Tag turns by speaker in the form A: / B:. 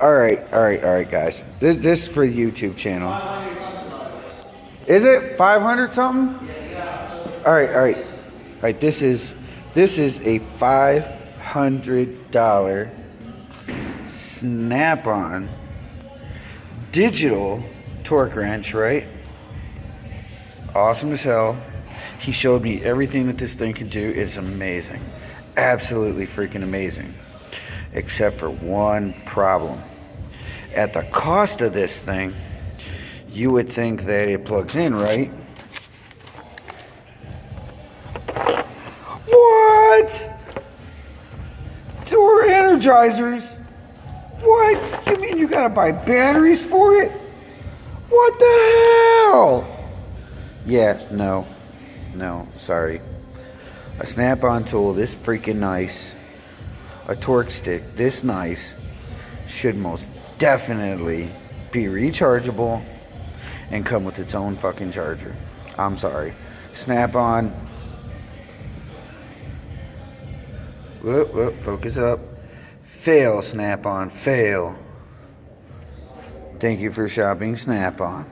A: All right, guys. This is for the YouTube channel. Is it 500 something? All right. This is a $500 Snap-on digital torque wrench, right? Awesome as hell. He showed me everything that this thing can do. It's amazing. Absolutely freaking amazing. Except for one problem. At the cost of this thing, you would think that it plugs in, right? What? Door energizers? What? You mean you gotta buy batteries for it? What the hell? Yeah, no, sorry. A Snap-on tool this freaking nice, a torque stick this nice, should most definitely be rechargeable and come with its own fucking charger. I'm sorry. Snap-on. Whoop, focus up. Fail, Snap-on, fail. Thank you for shopping Snap-on.